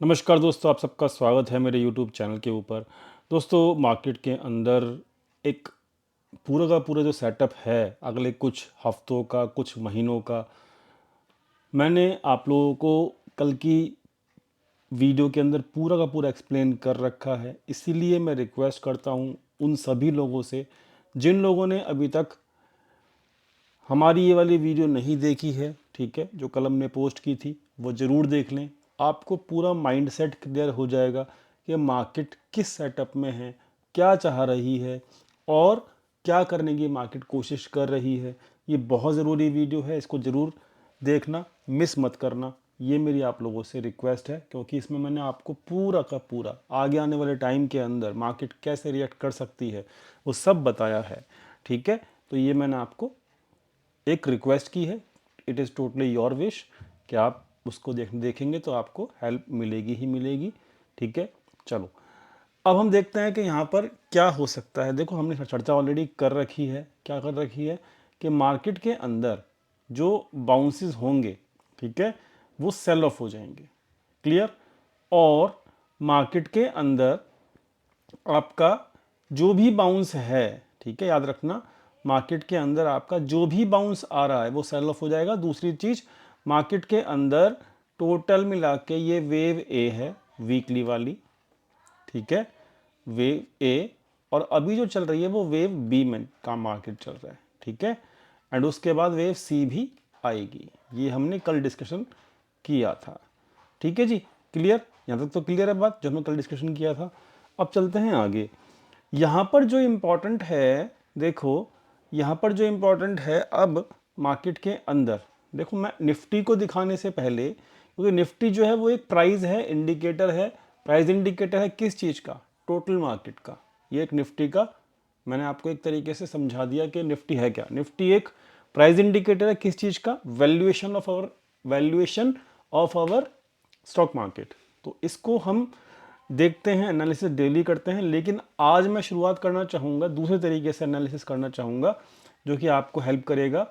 नमस्कार दोस्तों, आप सबका स्वागत है मेरे यूट्यूब चैनल के ऊपर। दोस्तों, मार्केट के अंदर एक पूरा का पूरा जो सेटअप है अगले कुछ हफ्तों का, कुछ महीनों का, मैंने आप लोगों को कल की वीडियो के अंदर पूरा का पूरा एक्सप्लेन कर रखा है। इसीलिए मैं रिक्वेस्ट करता हूँ उन सभी लोगों से जिन लोगों ने अभी तक हमारी ये वाली वीडियो नहीं देखी है, ठीक है, जो कल हमने पोस्ट की थी, वो ज़रूर देख लें। आपको पूरा माइंडसेट क्लियर हो जाएगा कि मार्केट किस सेटअप में है, क्या चाह रही है और क्या करने की मार्केट कोशिश कर रही है। ये बहुत ज़रूरी वीडियो है, इसको ज़रूर देखना, मिस मत करना। ये मेरी आप लोगों से रिक्वेस्ट है, क्योंकि इसमें मैंने आपको पूरा का पूरा आगे आने वाले टाइम के अंदर मार्केट कैसे रिएक्ट कर सकती है वो सब बताया है, ठीक है। तो ये मैंने आपको एक रिक्वेस्ट की है, it is totally your wish कि आप उसको देखेंगे तो आपको हेल्प मिलेगी ही मिलेगी, ठीक है। चलो, अब हम देखते हैं कि यहाँ पर क्या हो सकता है। देखो, हमने चर्चा ऑलरेडी कर रखी है, क्या कर रखी है कि मार्केट के अंदर जो बाउंसेस होंगे, ठीक है, वो सेल ऑफ हो जाएंगे, क्लियर। और मार्केट के अंदर आपका जो भी बाउंस है, ठीक है, याद रखना, मार्केट के अंदर आपका जो भी बाउंस आ रहा है वो सेल ऑफ हो जाएगा। दूसरी चीज, मार्केट के अंदर टोटल मिला के ये वेव ए है, वीकली वाली, ठीक है, वेव ए। और अभी जो चल रही है वो वेव बी में का मार्केट चल रहा है, ठीक है। एंड उसके बाद वेव सी भी आएगी, ये हमने कल डिस्कशन किया था, ठीक है जी। क्लियर, यहाँ तक तो क्लियर है बात जो हमने कल डिस्कशन किया था। अब चलते हैं आगे। यहाँ पर जो इम्पोर्टेंट है, देखो, यहाँ पर जो इम्पोर्टेंट है अब मार्केट के अंदर, देखो, मैं निफ्टी को दिखाने से पहले, क्योंकि निफ्टी जो है वो एक प्राइस है, इंडिकेटर है। प्राइस इंडिकेटर है किस चीज़ का? टोटल मार्केट का। ये एक निफ्टी का, मैंने आपको एक तरीके से समझा दिया कि निफ्टी है क्या। निफ्टी एक प्राइस इंडिकेटर है किस चीज़ का? Valuation of our stock market. तो इसको हम देखते हैं, एनालिसिस डेली करते हैं। लेकिन आज मैं शुरुआत करना चाहूँगा, दूसरे तरीके से एनालिसिस करना चाहूँगा जो कि आपको हेल्प करेगा।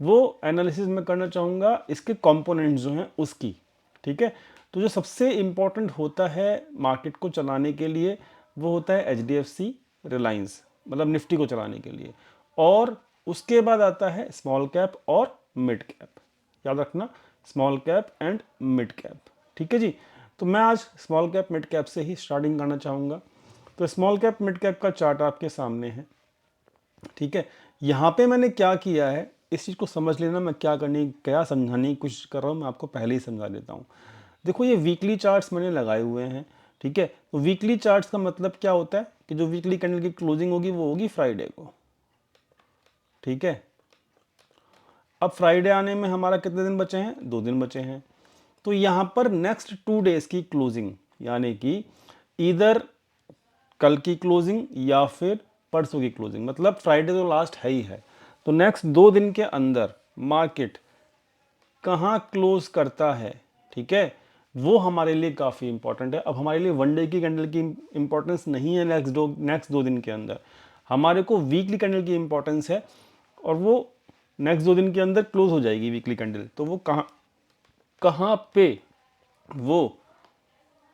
वो एनालिसिस मैं करना चाहूँगा इसके कंपोनेंट्स जो हैं उसकी, ठीक है। तो जो सबसे इम्पॉर्टेंट होता है मार्केट को चलाने के लिए वो होता है एचडीएफसी, रिलायंस, मतलब निफ्टी को चलाने के लिए। और उसके बाद आता है स्मॉल कैप और मिड कैप, याद रखना, small cap and mid cap, ठीक है जी। तो मैं आज स्मॉल कैप मिड कैप से ही स्टार्टिंग करना चाहूँगा। तो स्मॉल कैप मिड कैप का चार्ट आपके सामने है, ठीक है। यहाँ पे मैंने क्या किया है, इस चीज़ को समझ लेना, मैं क्या समझाने की कोशिश कर रहा हूँ, मैं आपको पहले ही समझा देता हूँ। देखो, ये वीकली चार्ट्स मैंने लगाए हुए हैं, ठीक है। तो वीकली चार्ट्स का मतलब क्या होता है कि जो वीकली कैंडल की क्लोजिंग होगी वो होगी फ्राइडे को, ठीक है। अब फ्राइडे आने में हमारा कितने दिन बचे हैं? 2 दिन बचे हैं। तो यहाँ पर नेक्स्ट 2 डेज की क्लोजिंग, यानी कि इधर कल की क्लोजिंग या फिर परसों की क्लोजिंग, मतलब फ्राइडे तो लास्ट है ही है। तो नेक्स्ट 2 दिन के अंदर मार्केट कहाँ क्लोज करता है, ठीक है, वो हमारे लिए काफ़ी इंपॉर्टेंट है। अब हमारे लिए वन डे की कैंडल की इंपॉर्टेंस नहीं है नेक्स्ट 2 दिन के अंदर, हमारे को वीकली कैंडल की इंपॉर्टेंस है। और वो नेक्स्ट 2 दिन के अंदर क्लोज हो जाएगी वीकली कैंडल। तो वो कहाँ कहाँ पे वो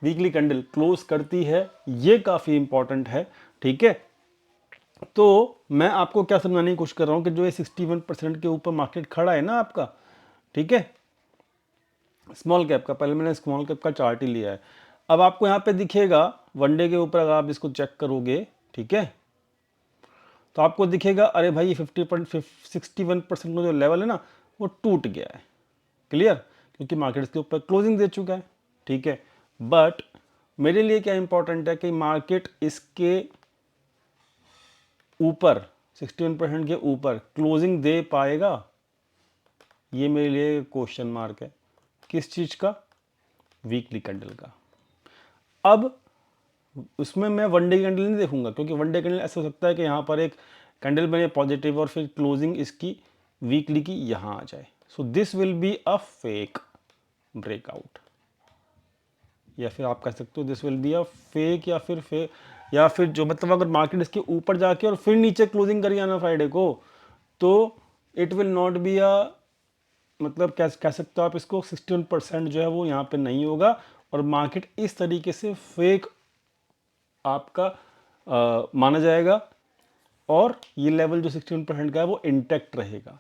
वीकली कैंडल क्लोज करती है, ये काफ़ी इंपॉर्टेंट है, ठीक है। तो मैं आपको क्या समझाने की कोशिश कर रहा हूँ कि जो ये 61% के ऊपर मार्केट खड़ा है ना आपका, ठीक है, स्मॉल कैप का, पहले मैंने स्मॉल कैप का चार्ट ही लिया है। अब आपको यहाँ पे दिखेगा वनडे के ऊपर, अगर आप इसको चेक करोगे, ठीक है, तो आपको दिखेगा अरे भाई ये 61% का जो लेवल है ना वो टूट गया है, क्लियर, क्योंकि मार्केट इसके ऊपर क्लोजिंग दे चुका है, ठीक है। बट मेरे लिए क्या इंपॉर्टेंट है कि मार्केट इसके ऊपर 61% के ऊपर क्लोजिंग दे पाएगा, ये मेरे लिए क्वेश्चन मार्क है। किस चीज़ का? वीकली कैंडल का। अब उसमें मैं वनडे कैंडल नहीं देखूंगा, क्योंकि वनडे कैंडल ऐसा हो सकता है कि यहाँ पर एक कैंडल बने पॉजिटिव और फिर क्लोजिंग इसकी वीकली की यहाँ आ जाए। So this will be a fake breakout, या फिर आप कह सकते हो this will be a fake, या फिर जो, मतलब अगर मार्केट इसके ऊपर जाके और फिर नीचे क्लोजिंग करी ना फ्राइडे को, तो it will not be a, मतलब कह सकते हो आप इसको, 61% जो है वो यहाँ पे नहीं होगा और मार्केट इस तरीके से फेक आपका माना जाएगा और ये लेवल जो 61% का है वो इंटैक्ट रहेगा।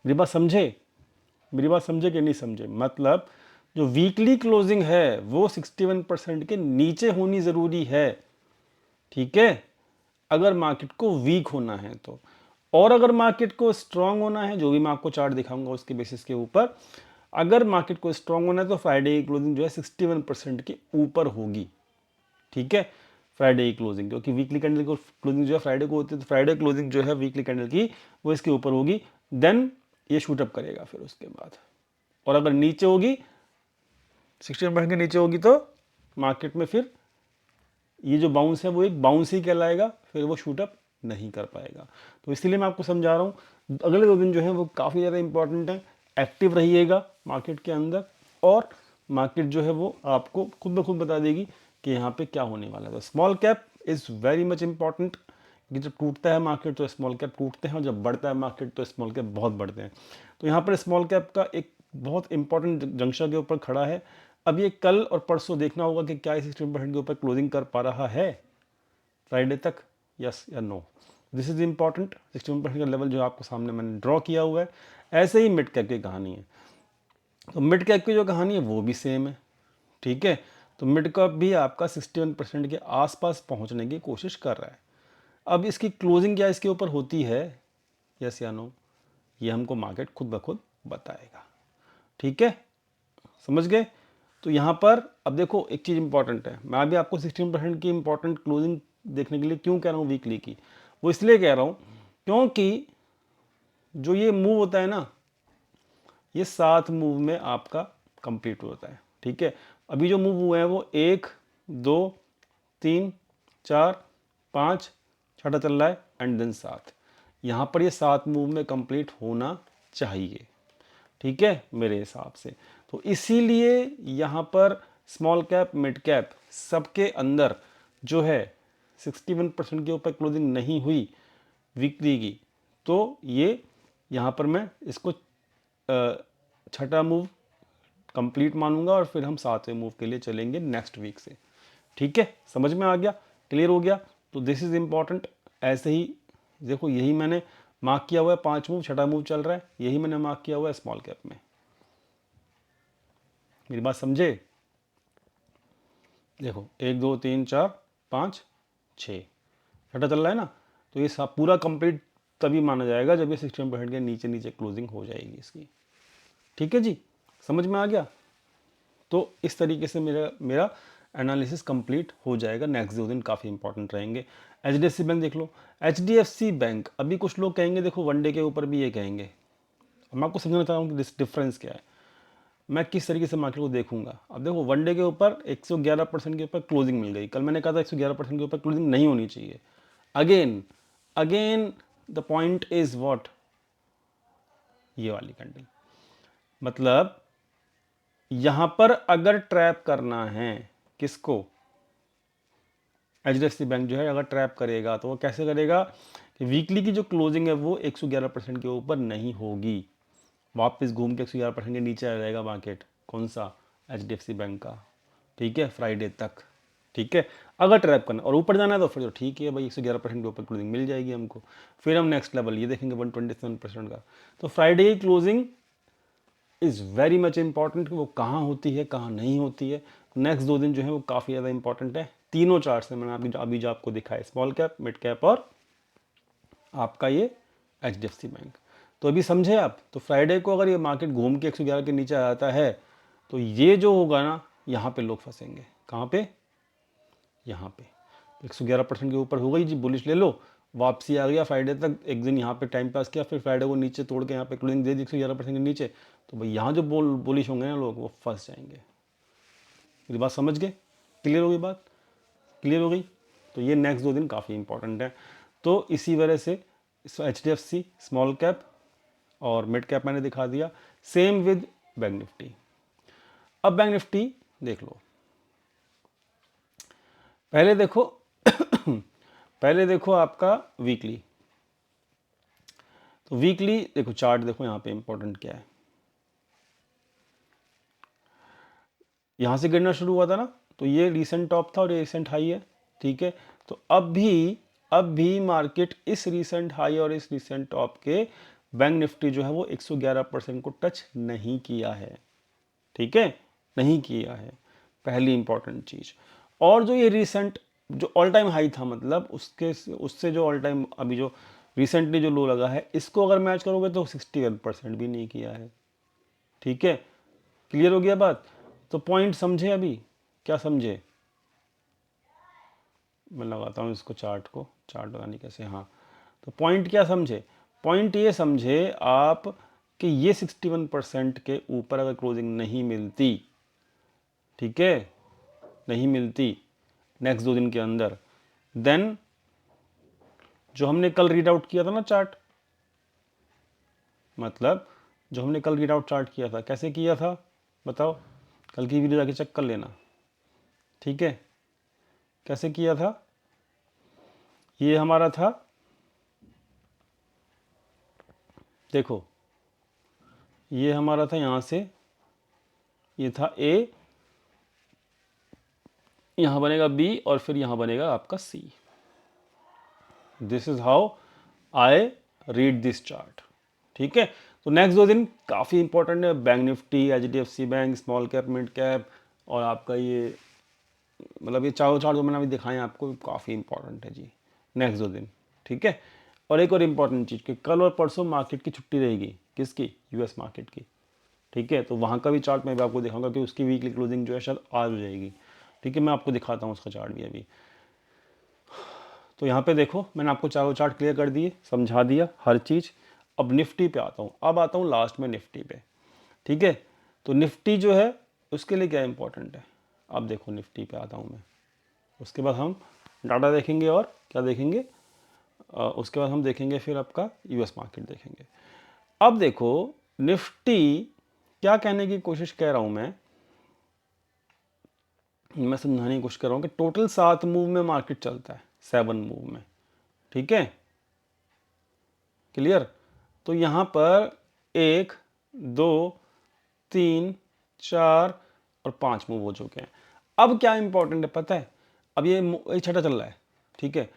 मेरी बात समझे? मेरी बात समझे कि नहीं समझे? मतलब जो वीकली क्लोजिंग है वो 61% के नीचे होनी ज़रूरी है, ठीक है, अगर मार्केट को वीक होना है तो। और अगर मार्केट को स्ट्रांग होना है, जो भी मैं आपको चार्ट दिखाऊंगा उसके बेसिस के ऊपर, अगर मार्केट को स्ट्रांग होना है तो फ्राइडे की क्लोजिंग जो है 61% के ऊपर होगी, ठीक है, फ्राइडे की क्लोजिंग, क्योंकि वीकली कैंडल की क्लोजिंग जो है फ्राइडे को होती है, तो फ्राइडे क्लोजिंग जो है वीकली कैंडल की वो इसके ऊपर होगी, देन ये शूट अप करेगा फिर उसके बाद। और अगर नीचे होगी 61% के नीचे होगी तो मार्केट में फिर ये जो बाउंस है वो एक बाउंस ही कहलाएगा, फिर वो शूट अप नहीं कर पाएगा। तो इसलिए मैं आपको समझा रहा हूँ अगले 2 दिन जो है वो काफ़ी ज़्यादा इंपॉर्टेंट है, एक्टिव रहिएगा मार्केट के अंदर, और मार्केट जो है वो आपको खुद ब खुद बता देगी कि यहाँ पे क्या होने वाला है। तो small cap is very much important, कि जब टूटता है मार्केट तो स्मॉल कैप टूटते हैं, और जब बढ़ता है मार्केट तो स्मॉल कैप बहुत बढ़ते हैं। तो यहाँ पर स्मॉल कैप का एक बहुत इंपॉर्टेंट जंक्शन के ऊपर खड़ा है। अब ये कल और परसों देखना होगा कि क्या 16% के ऊपर क्लोजिंग कर पा रहा है फ्राइडे तक, यस या नो। This is important. 61% का लेवल जो आपको सामने मैंने ड्रॉ किया हुआ है। ऐसे ही मिड कैप की कहानी है, तो मिड कैप की जो कहानी है वो भी सेम है, ठीक है। तो मिड कैप भी आपका 61% के आसपास पहुंचने की कोशिश कर रहा है। अब इसकी क्लोजिंग क्या इसके ऊपर होती है, यस या नो, ये हमको मार्केट खुद ब खुद बताएगा, ठीक है, समझ गए। तो यहाँ पर अब देखो एक चीज़ इंपॉर्टेंट है, मैं अभी आपको 16% की इंपॉर्टेंट क्लोजिंग देखने के लिए क्यों कह रहा हूँ वीकली की, वो इसलिए कह रहा हूँ क्योंकि जो ये मूव होता है ना, ये 7 मूव में आपका कंप्लीट होता है, ठीक है। अभी जो मूव हुए हैं वो 1 2 3 4 5, छठा चल रहा है एंड देन 7, यहाँ पर ये 7 मूव में कंप्लीट होना चाहिए, ठीक है, मेरे हिसाब से। तो इसीलिए यहाँ पर स्मॉल कैप मिड कैप सबके अंदर जो है 61% के ऊपर क्लोजिंग नहीं हुई वीकली की, तो ये यहाँ पर मैं इसको छठा मूव कंप्लीट मानूंगा और फिर हम 7वें मूव के लिए चलेंगे नेक्स्ट वीक से, ठीक है, समझ में आ गया, क्लियर हो गया। तो दिस इज इंपॉर्टेंट। ऐसे ही देखो यही मैंने मार्क किया हुआ है, 5 मूव, छठा मूव चल रहा है, यही मैंने मार्क किया हुआ है स्मॉल कैप में। मेरी बात समझे? देखो 1 2 3 4 5 6, छठा चल रहा है ना, तो ये सब पूरा कंप्लीट तभी माना जाएगा जब ये 16% के नीचे नीचे क्लोजिंग हो जाएगी इसकी, ठीक है जी, समझ में आ गया। तो इस तरीके से मेरा मेरा एनालिसिस कंप्लीट हो जाएगा। नेक्स्ट 2 दिन काफ़ी इंपॉर्टेंट रहेंगे। HDFC बैंक देख लो, HDFC बैंक, अभी कुछ लोग कहेंगे देखो वनडे के ऊपर भी ये कहेंगे, मैं आपको समझना चाह रहा हूँ कि डिफरेंस क्या है, मैं किस तरीके से मार्केट को देखूंगा। अब देखो वनडे के ऊपर 111% के ऊपर क्लोजिंग मिल गई, कल मैंने कहा था 111% के ऊपर क्लोजिंग नहीं होनी चाहिए। Again again the point is what, ये वाली कैंडल, मतलब यहां पर अगर ट्रैप करना है किसको, HDFC बैंक जो है अगर ट्रैप करेगा तो वो कैसे करेगा कि वीकली की जो क्लोजिंग है वो 111% के ऊपर नहीं होगी, वापस घूम के 111% के नीचे आ जाएगा मार्केट, कौन सा, HDFC बैंक का, ठीक है, फ्राइडे तक, ठीक है। अगर ट्रैप करना और ऊपर जाना है तो फिर तो ठीक है भाई, 111% के ऊपर क्लोजिंग मिल जाएगी हमको, फिर हम नेक्स्ट लेवल ये देखेंगे 127% का। तो फ्राइडे की closing is very much important, वो कहाँ होती है कहाँ नहीं होती है। नेक्स्ट 2 दिन जो है वो काफ़ी ज़्यादा इंपॉर्टेंट है। तीनों चार्ट से मैंने अभी जो आपको दिखाया, स्मॉल कैप मिड कैप और आपका ये HDFC बैंक, तो अभी समझे आप। तो फ्राइडे को अगर ये मार्केट घूम के 111 के नीचे आ जाता है तो ये जो होगा ना, यहाँ पे लोग फंसेंगे, कहाँ पे, यहाँ पे 111% के ऊपर हो गई जी, बुलिश ले लो, वापसी आ गया फ्राइडे तक, एक दिन यहाँ पे टाइम पास किया, फिर फ्राइडे को नीचे तोड़ के यहाँ पे क्लोजिंग दे दी 111% के नीचे, तो भाई यहाँ जो बुलिश होंगे ना लोग वो फंस जाएंगे। मेरी बात समझ गए, क्लियर हो गई बात, क्लियर हो गई। तो ये नेक्स्ट 2 दिन काफ़ी इंपॉर्टेंट है। तो इसी वजह से HDFC स्मॉल कैप और मिड कैप मैंने दिखा दिया, सेम विद बैंक निफ्टी। अब बैंक निफ्टी देख लो, पहले देखो पहले देखो आपका वीकली, तो वीकली देखो चार्ट देखो यहाँ पे इंपॉर्टेंट क्या है, यहाँ से गिरना शुरू हुआ था ना, तो ये रीसेंट टॉप था और ये रीसेंट हाई है, ठीक है। तो अब भी मार्केट इस रीसेंट हाई और इस रीसेंट टॉप के बैंक निफ्टी जो है वो 111% को टच नहीं किया है, ठीक है, नहीं किया है, पहली इंपॉर्टेंट चीज। और जो ये रीसेंट जो ऑल टाइम हाई था, मतलब उससे जो ऑल टाइम अभी जो रिसेंटली जो लो लगा है, इसको अगर मैच करोगे तो 61% भी नहीं किया है, ठीक है। क्लियर हो गया बात? तो पॉइंट समझे अभी? क्या समझे? मैं लगाता हूँ इसको, चार्ट पता नहीं कैसे, हाँ। तो पॉइंट क्या समझे? पॉइंट ये समझे आप कि ये 61% के ऊपर अगर क्लोजिंग नहीं मिलती, ठीक है, नहीं मिलती नेक्स्ट 2 दिन के अंदर, देन जो हमने कल रीड आउट किया था ना चार्ट, मतलब जो हमने कल रीड आउट चार्ट किया था, कैसे किया था बताओ? कल की वीडियो जाके चेक कर लेना, ठीक है। कैसे किया था? ये हमारा था, देखो, ये हमारा था यहाँ से, ये था ए, यहाँ बनेगा बी और फिर यहाँ बनेगा आपका C. This is how I read this chart, ठीक है। तो नेक्स्ट 2 दिन काफ़ी इंपॉर्टेंट है, bank nifty, HDFC bank, small cap, mid cap, और आपका ये मतलब ये चारों चार्ट जो मैंने अभी दिखाए हैं आपको, काफ़ी इंपॉर्टेंट है जी नेक्स्ट 2 दिन, ठीक है। और एक और इम्पॉर्टेंट चीज़ कि कल और परसों मार्केट की छुट्टी रहेगी, किसकी? यूएस मार्केट की, ठीक है। तो वहाँ का भी चार्ट मैं भी आपको दिखाऊंगा कि उसकी वीकली क्लोजिंग जो है शायद आज हो जाएगी, ठीक है। मैं आपको दिखाता हूँ उसका चार्ट भी अभी। तो यहाँ पे देखो, मैंने आपको चारों चार्ट क्लियर कर दिए, समझा दिया हर चीज़। अब निफ्टी पे आता हूँ, अब आता हूँ लास्ट में निफ्टी पे, ठीक है। तो निफ्टी जो है उसके लिए क्या इंपॉर्टेंट है, अब देखो निफ्टी पे आता हूँ मैं। उसके बाद हम डाटा देखेंगे और क्या देखेंगे, उसके बाद हम देखेंगे फिर आपका यूएस मार्केट देखेंगे। अब देखो निफ्टी, क्या कहने की कोशिश कर रहा हूँ मैं समझाने की कोशिश कर रहा हूँ कि टोटल 7 मूव में मार्केट चलता है, 7 मूव में, ठीक है, क्लियर। तो यहाँ पर 1 2 3 4 और 5 मूव हो चुके हैं। अब क्या इंपॉर्टेंट है पता है? अब ये छठा चल रहा है, ठीक है,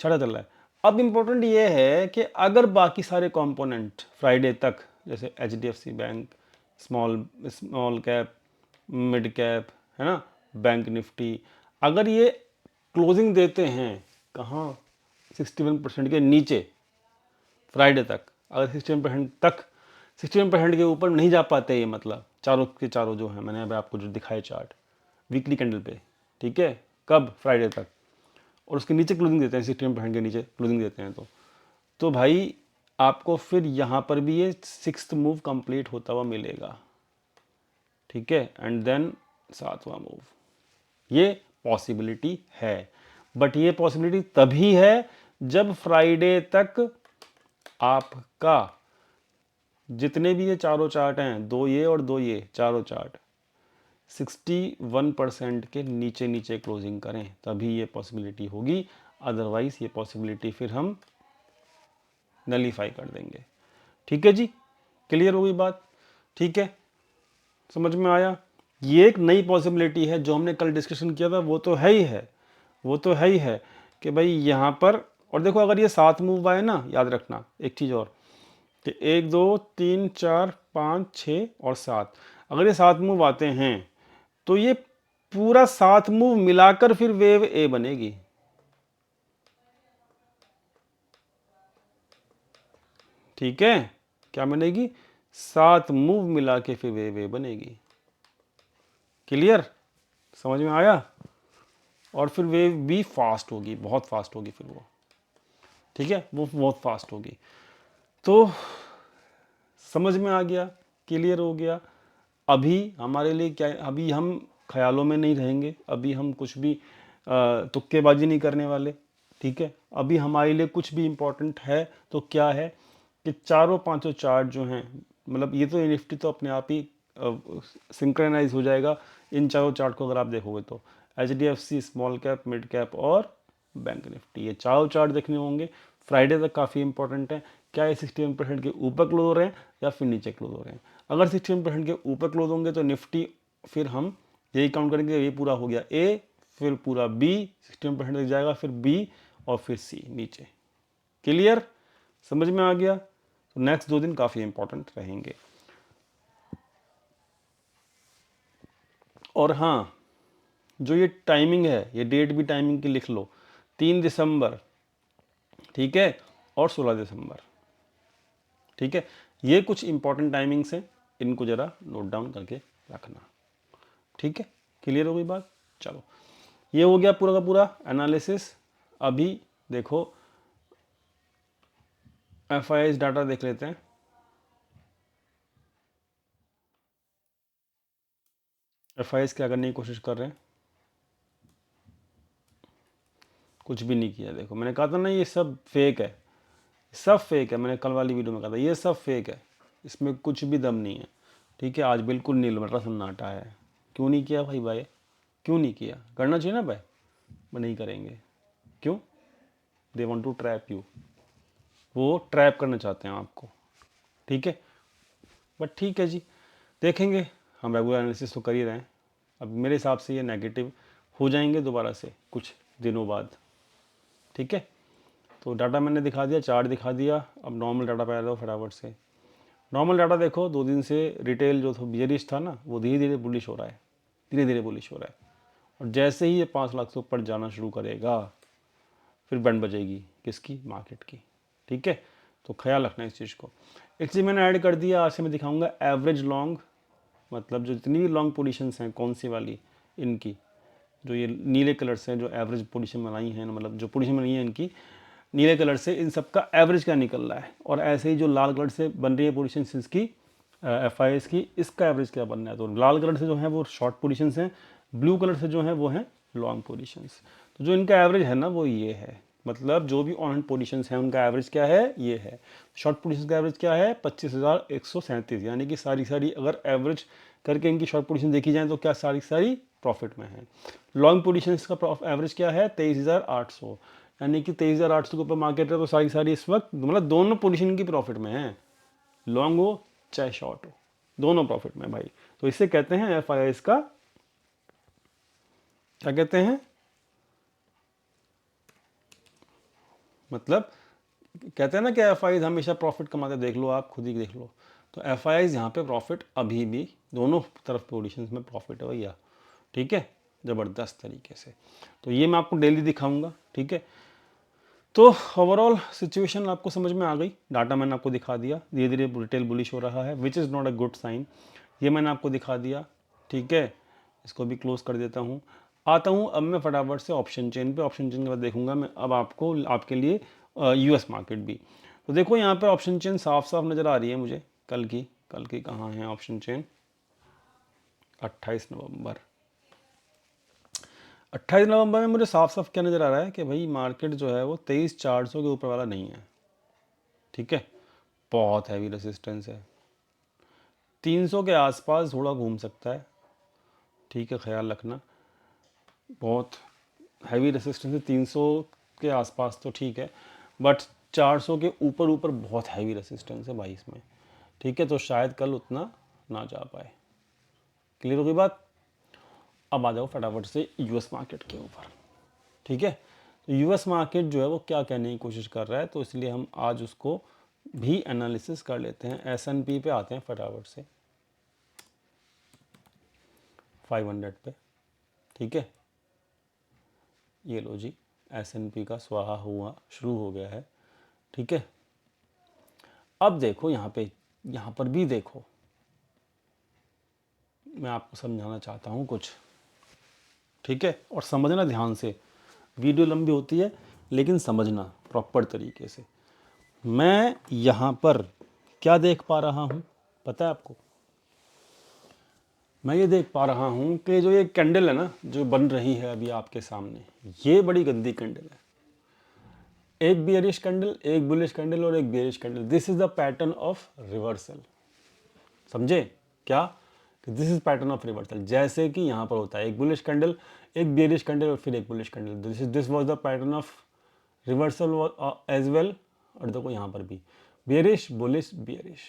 छठा चल रहा है। अब इंपॉर्टेंट ये है कि अगर बाकी सारे कंपोनेंट फ्राइडे तक, जैसे HDFC bank, small small cap, mid cap, है ना, बैंक निफ्टी, अगर ये क्लोजिंग देते हैं कहाँ, 61% के नीचे फ्राइडे तक, अगर 61% तक, 61% के ऊपर नहीं जा पाते, ये मतलब चारों के चारों जो है, मैंने अभी आपको जो दिखाए चार्ट वीकली कैंडल पे, ठीक है, कब? फ्राइडे तक, और उसके नीचे क्लोजिंग देते हैं, 61% के नीचे क्लोजिंग देते हैं, तो भाई आपको फिर यहाँ पर भी ये 6th मूव कंप्लीट होता हुआ मिलेगा, ठीक है। एंड देन 7वां मूव, ये पॉसिबिलिटी है, बट ये पॉसिबिलिटी तभी है जब फ्राइडे तक आपका जितने भी ये चारों चार्ट हैं, 2 ये और 2 ये चारों चार्ट 61% के नीचे नीचे क्लोजिंग करें, तभी ये पॉसिबिलिटी होगी। अदरवाइज ये पॉसिबिलिटी फिर हम नलीफाई कर देंगे, ठीक है जी। क्लियर हो गई बात? ठीक है, समझ में आया? ये एक नई पॉसिबिलिटी है, जो हमने कल डिस्कशन किया था वो तो है ही है, वो तो है ही है कि भाई यहाँ पर, और देखो अगर ये 7 मूव आए ना, याद रखना एक चीज़ और, कि 1 2 3 4 5 6 और 7, अगर ये 7 मूव आते हैं तो ये पूरा 7 मूव मिलाकर फिर वेव ए बनेगी, ठीक है। क्या बनेगी? 7 मूव मिला के फिर वेव ए बनेगी। क्लियर? समझ में आया? और फिर वेव भी फास्ट होगी, बहुत फास्ट होगी फिर वो, ठीक है, वो बहुत फास्ट होगी। तो समझ में आ गया, क्लियर हो गया। अभी हमारे लिए क्या है, अभी हम ख्यालों में नहीं रहेंगे, अभी हम कुछ भी तुक्केबाजी नहीं करने वाले, ठीक है। अभी हमारे लिए कुछ भी इम्पोर्टेंट है तो क्या है कि चारों पांचों चार्ट जो हैं, मतलब ये तो निफ्टी तो अपने आप ही सिंक्रोनाइज हो जाएगा इन चारों चार्ट को अगर आप देखोगे तो, H D F C, small cap, mid cap और बैंक निफ्टी, ये चारों चार्ट देखने होंगे। फ्राइडे तक काफ़ी इंपॉर्टेंट है, क्या ये 61% के ऊपर क्लोज हो रहे हैं या फिर नीचे क्लोज हो रहे हैं। अगर 61% के ऊपर क्लोज होंगे तो निफ्टी फिर हम यही काउंट करेंगे, ये पूरा हो गया ए, फिर पूरा बी 61% तक जाएगा, फिर बी और फिर सी नीचे। क्लियर, समझ में आ गया। तो नेक्स्ट 2 दिन काफ़ी इंपॉर्टेंट रहेंगे। और हाँ, जो ये टाइमिंग है, ये डेट भी टाइमिंग की लिख लो, 3 दिसंबर, ठीक है, और 16 दिसंबर, ठीक है। ये कुछ इंपॉर्टेंट टाइमिंग्स हैं, इनको ज़रा नोट डाउन करके रखना, ठीक है। क्लियर हो गई बात। चलो, ये हो गया पूरा का पूरा एनालिसिस। अभी देखो FIS डाटा देख लेते हैं। FIS क्या करने की कोशिश कर रहे हैं, कुछ भी नहीं किया। देखो मैंने कहा था ना ये सब फेक है, सब फेक है। मैंने कल वाली वीडियो में कहा था ये सब फेक है, इसमें कुछ भी दम नहीं है, ठीक है। आज बिल्कुल नीलमटा सन्नाटा है। क्यों नहीं किया भाई, क्यों नहीं किया? करना चाहिए ना भाई, वो नहीं करेंगे। क्यों? They want to trap you, वो ट्रैप करना चाहते हैं आपको, ठीक है। बट ठीक है जी, देखेंगे। हम रेगुलर एनालिसिस तो कर ही रहे हैं। अब मेरे हिसाब से ये नेगेटिव हो जाएंगे दोबारा से कुछ दिनों बाद, ठीक है। तो डाटा मैंने दिखा दिया, चार्ट दिखा दिया। अब नॉर्मल डाटा पे आ जाओ फटाफट से। नॉर्मल डाटा देखो, 2 दिन से रिटेल जो बियरिश था ना, वो धीरे धीरे बुलिश हो रहा है, धीरे धीरे बुलिश हो रहा है। और जैसे ही ये 5 लाख से ऊपर जाना शुरू करेगा, फिर बैंड बजेगी किसकी? मार्केट की, ठीक है। तो ख्याल रखना इस चीज़ को। एक चीज़ मैंने ऐड कर दिया, आज से मैं दिखाऊंगा एवरेज लॉन्ग, मतलब जो जितनी भी लॉन्ग पोजीशंस हैं, कौन सी वाली, इनकी जो ये नीले कलर से जो एवरेज पोजीशन बनाई है, मतलब जो पोजीशन बनी है इनकी नीले कलर से, इन सब का एवरेज क्या निकल रहा है। और ऐसे ही जो लाल कलर से बन रही है पोजीशन इसकी FIS की, इसका एवरेज क्या बन रहा है। तो लाल कलर से जो है वो शॉर्ट पोजीशंस हैं, ब्लू कलर से जो है वो हैं लॉन्ग पोजीशंस। तो जो इनका एवरेज है ना वो ये है, मतलब जो भी ऑन हैंड पोजीशंस हैं उनका एवरेज क्या है, ये है। शॉर्ट पोजीशन का एवरेज क्या है? 25,137, यानी कि सारी सारी अगर एवरेज करके इनकी शॉर्ट पोजीशन देखी जाए तो क्या सारी सारी प्रॉफिट में है। लॉन्ग पोजीशंस का एवरेज क्या है? 23,800, यानी कि 23,800 के ऊपर मार्केट है तो सारी सारी इस वक्त मतलब दोनों पोजीशन की प्रॉफिट में है, लॉन्ग हो चाहे शॉर्ट हो, दोनों प्रॉफिट में भाई। तो इसे कहते हैं FIS का, क्या कहते हैं, मतलब कहते हैं ना कि FIS हमेशा प्रॉफिट कमाते, देख लो आप खुद ही देख लो। तो FIS यहाँ पे प्रॉफिट अभी भी दोनों तरफ पोजीशन में प्रॉफिट है भैया, ठीक है, ज़बरदस्त तरीके से। तो ये मैं आपको डेली दिखाऊंगा, ठीक है। तो ओवरऑल सिचुएशन आपको समझ में आ गई। डाटा मैंने आपको दिखा दिया, धीरे धीरे रिटेल बुलिश हो रहा है, which is not a good sign. ये मैंने आपको दिखा दिया, ठीक है। इसको भी क्लोज कर देता हूँ। आता हूँ अब मैं फटाफट से ऑप्शन चेन पे। ऑप्शन चेन के बाद देखूंगा मैं अब आपको आपके लिए US मार्केट भी। तो देखो यहाँ पे ऑप्शन चेन साफ साफ नज़र आ रही है मुझे। कल की कहाँ है ऑप्शन चेन? 28 नवंबर। 28 नवंबर में मुझे साफ साफ क्या नज़र आ रहा है कि भाई मार्केट जो है वो 23,400 के ऊपर वाला नहीं है, ठीक है। बहुत हैवी रेसिस्टेंस है, 300 के आसपास थोड़ा घूम सकता है, ठीक है, ख्याल रखना। बहुत हैवी रेसिस्टेंस है, 300 के आसपास तो ठीक है, बट 400 के ऊपर ऊपर बहुत हैवी रेसिस्टेंस है भाई इसमें, ठीक है। तो शायद कल उतना ना जा पाए। क्लियर हो गई बात। अब आ जाओ फटाफट से US मार्केट के ऊपर, ठीक है। तो US मार्केट जो है वो क्या कहने की कोशिश कर रहा है, तो इसलिए हम आज उसको भी एनालिसिस कर लेते हैं। S&P पे आते हैं फटाफट से 500 पे, ठीक है। ये लो जी, S&P का स्वाहा हुआ शुरू हो गया है, ठीक है। अब देखो यहाँ पर भी देखो, मैं आपको समझाना चाहता हूँ कुछ, ठीक है। और समझना ध्यान से, वीडियो लंबी होती है लेकिन समझना प्रॉपर तरीके से। मैं यहाँ पर क्या देख पा रहा हूँ पता है आपको? मैं ये देख पा रहा हूँ कि जो ये कैंडल है ना जो बन रही है अभी आपके सामने, ये बड़ी गंदी कैंडल है। एक बियरिश कैंडल, एक बुलिश कैंडल और एक bearish candle. This is the pattern of reversal. समझे क्या? कि this is pattern of reversal. जैसे कि यहाँ पर होता है एक बुलिश कैंडल, एक बियरिश कैंडल और फिर एक bullish candle. This was the pattern of reversal as well. और देखो यहाँ पर भी बियरिश बुलिश बियरिश,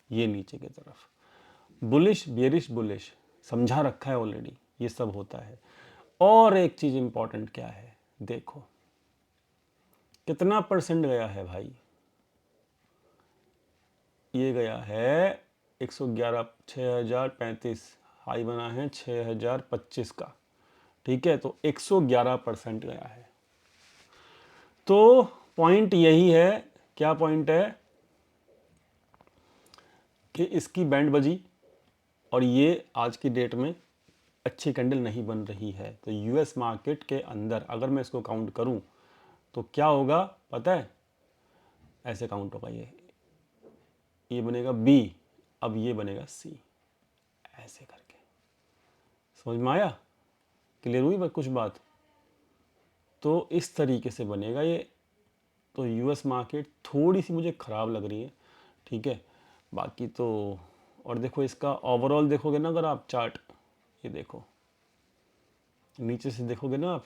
ये नीचे की तरफ बुलिश बियरिश बुलिश, समझा रखा है ऑलरेडी, ये सब होता है। और एक चीज़ इम्पॉर्टेंट क्या है, देखो कितना परसेंट गया है भाई, ये गया है 111, 6035, हाई बना है 6025 का, ठीक है। तो 111% गया है। तो पॉइंट यही है, क्या पॉइंट है कि इसकी बैंड बजी और ये आज की डेट में अच्छी कैंडल नहीं बन रही है। तो यूएस मार्केट के अंदर अगर मैं इसको काउंट करूं तो क्या होगा पता है, ऐसे काउंट होगा, ये बनेगा बी, अब ये बनेगा सी, ऐसे करके। समझ में आया, क्लियर हुई कुछ बात? तो इस तरीके से बनेगा ये। तो यूएस मार्केट थोड़ी सी मुझे ख़राब लग रही है, ठीक है। बाकी तो, और देखो इसका ओवरऑल देखोगे ना अगर आप चार्ट, ये देखो नीचे से देखोगे ना आप,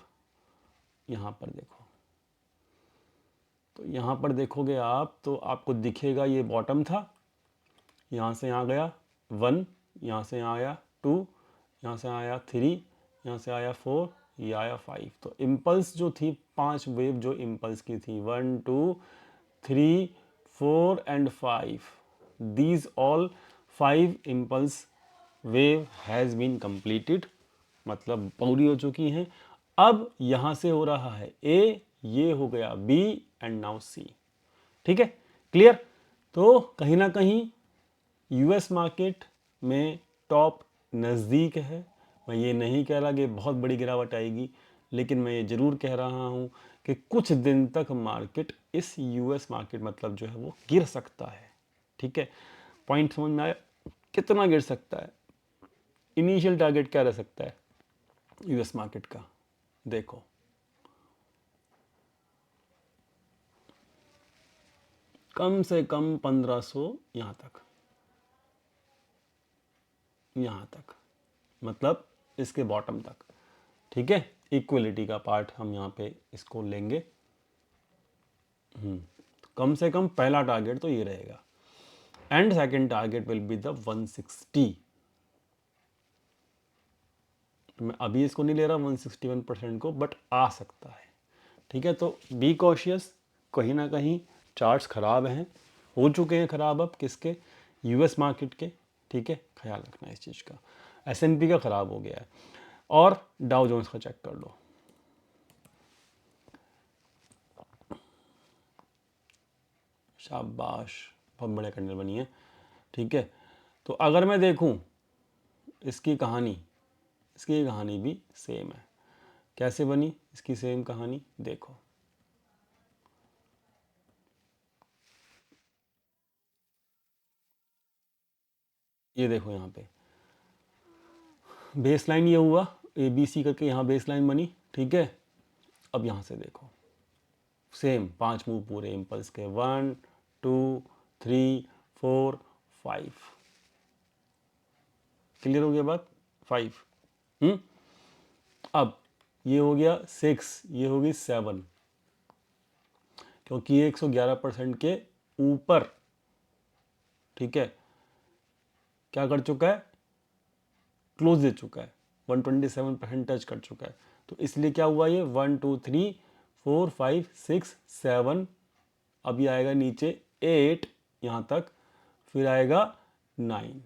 यहाँ पर देखो, तो यहाँ पर देखोगे आप तो आपको दिखेगा ये बॉटम था, यहाँ से यहाँ गया 1, यहाँ से यहाँ आया 2, यहाँ से आया 3, यहाँ से आया 4, ये आया 5। तो इम्पल्स जो थी 5 वेव जो इम्पल्स की थी 1 2 3 4 and 5, these all 5 impulse wave has been completed, मतलब पूरी हो चुकी हैं। अब यहाँ से हो रहा है ए, ये हो गया बी एंड नाउ सी, ठीक है, क्लियर। तो कहीं ना कहीं यूएस मार्केट में टॉप नज़दीक है। मैं ये नहीं कह रहा कि बहुत बड़ी गिरावट आएगी, लेकिन मैं ये ज़रूर कह रहा हूँ कि कुछ दिन तक मार्केट, इस यूएस मार्केट मतलब जो है वो गिर सकता है, ठीक है। पॉइंट समझ में आया, कितना गिर सकता है, इनिशियल टारगेट क्या रह सकता है यूएस मार्केट का, देखो कम से कम 1500 यहाँ तक, यहाँ तक, मतलब इसके बॉटम तक, ठीक है। इक्वलिटी का पार्ट हम यहाँ पे इसको लेंगे। कम से कम पहला टारगेट तो ये रहेगा, and second target will be the 160। मैं अभी इसको नहीं ले रहा 161% को, बट आ सकता है, ठीक है। तो बी कॉशियस, कहीं ना कहीं चार्ट्स खराब हैं, हो चुके हैं खराब, अब किसके, यूएस मार्केट के, ठीक है। ख्याल रखना इस चीज़ का। एसएनपी का खराब हो गया है, और डाउ जोन्स का चेक कर लो, शाबाश, बहुत बढ़िया कैंडल बनी है, ठीक है। तो अगर मैं देखूं इसकी कहानी, इसकी कहानी भी सेम है। कैसे बनी इसकी सेम कहानी, देखो ये देखो यहाँ पे बेस लाइन ये हुआ ए बी सी करके, यहाँ बेस लाइन बनी, ठीक है। अब यहाँ से देखो सेम 5 मूव पूरे इम्पल्स के, 1 2 3 4 5, क्लियर हो गया बात, 5। अब ये हो गया 6, ये हो गई 7, क्योंकि ये 111% के ऊपर, ठीक है, क्या कर चुका है, क्लोज दे चुका है, 127% टच कर चुका है। तो इसलिए क्या हुआ, ये 1 2 3 4 5 6 7, अभी आएगा नीचे 8 यहाँ तक, फिर आएगा 9।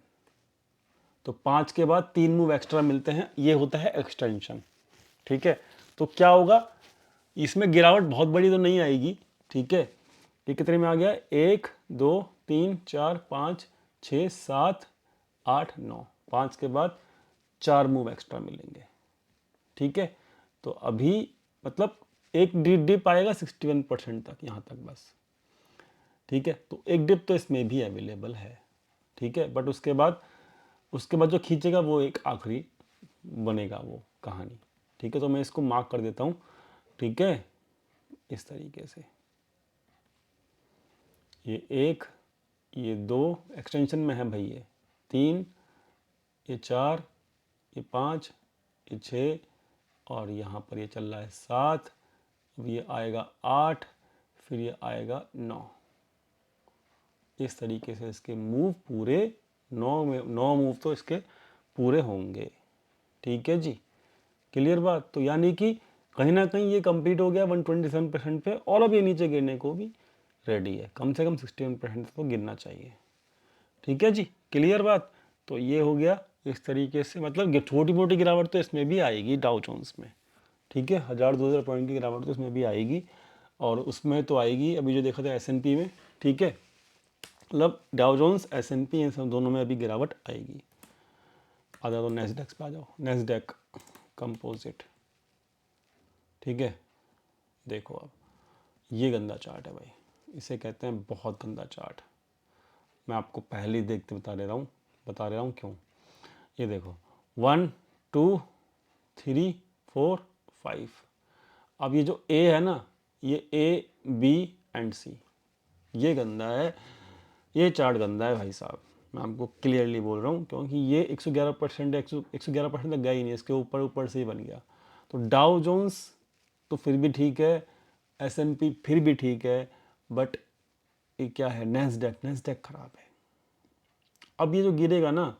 तो 5 के बाद 3 मूव एक्स्ट्रा मिलते हैं, ये होता है एक्सटेंशन, ठीक है। तो क्या होगा, इसमें गिरावट बहुत बड़ी तो नहीं आएगी, ठीक है। ये कितने में आ गया, 1 2 3 4 5 6 7 8 9, 5 के बाद 4 मूव एक्स्ट्रा मिलेंगे, ठीक है। तो अभी मतलब एक डिप आएगा 61% तक, यहाँ तक बस, ठीक है। तो एक डिप तो इसमें भी अवेलेबल है, ठीक है। बट उसके बाद जो खींचेगा वो एक आखिरी बनेगा वो कहानी, ठीक है। तो मैं इसको मार्क कर देता हूँ, ठीक है, इस तरीके से। ये 1, ये 2 एक्सटेंशन में है भाई, ये 3, ये 4, ये 5, ये 6, और यहाँ पर ये चल रहा है 7, अब ये आएगा 8, फिर ये आएगा 9। इस तरीके से इसके मूव पूरे 9 में, 9 मूव तो इसके पूरे होंगे। ठीक है जी, क्लियर बात। तो यानी कि कहीं ना कहीं ये कंप्लीट हो गया 127% पे, और अब ये नीचे गिरने को भी रेडी है, कम से कम 61% तो गिरना चाहिए। ठीक है जी, क्लियर बात। तो ये हो गया इस तरीके से, मतलब छोटी मोटी गिरावट तो इसमें भी आएगी डाउ जोन्स में। ठीक है, 1000-2000 पॉइंट की गिरावट तो इसमें भी आएगी, और उसमें तो आएगी अभी जो देखा था S&P में। ठीक है, मतलब डाउ जोन्स S&P इन सब दोनों में अभी गिरावट आएगी। आ जाओ तो नेस्डैक्स पे आ जाओ, नेस्डैक कंपोजिट। ठीक है, देखो अब ये गंदा चार्ट है भाई, इसे कहते हैं बहुत गंदा चार्ट। मैं आपको पहले ही देखते बता रहा हूँ क्यों। ये देखो 1 2 3 4 5। अब ये जो A है ना, ये A B एंड C, ये गंदा है, ये चार्ट गंदा है भाई साहब। मैं आपको क्लियरली बोल रहा हूँ, क्योंकि ये 111% 111% तक गया ही नहीं, इसके ऊपर ऊपर से ही बन गया। तो डाउ जोन्स तो फिर भी ठीक है, S&P फिर भी ठीक है, बट ये क्या है, नेस्डैक खराब है। अब ये जो गिरेगा ना,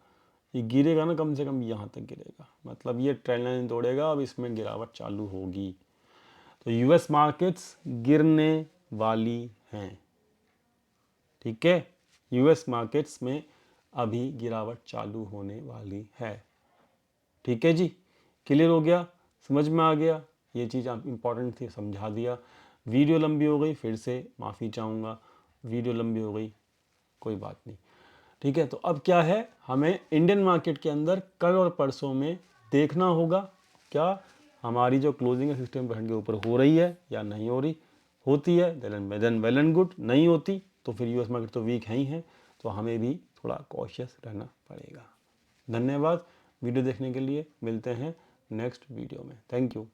ये गिरेगा ना, कम से कम यहाँ तक गिरेगा, मतलब ये ट्रेंड लाइन तोड़ेगा, अब इसमें गिरावट चालू होगी। तो US मार्केट्स गिरने वाली हैं। ठीक है, US मार्केट्स में अभी गिरावट चालू होने वाली है। ठीक है जी, क्लियर हो गया, समझ में आ गया। ये चीज़ आप इम्पॉर्टेंट थी, समझा दिया। वीडियो लंबी हो गई, फिर से माफ़ी चाहूँगा, वीडियो लंबी हो गई, कोई बात नहीं। ठीक है, तो अब क्या है, हमें इंडियन मार्केट के अंदर कल और परसों में देखना होगा क्या हमारी जो क्लोजिंग है 16% के ऊपर हो रही है या नहीं हो रही। होती है देन वेल एंड गुड, नहीं होती तो फिर US मार्केट तो वीक है ही है, तो हमें भी थोड़ा कॉशियस रहना पड़ेगा। धन्यवाद वीडियो देखने के लिए, मिलते हैं नेक्स्ट वीडियो में। Thank you.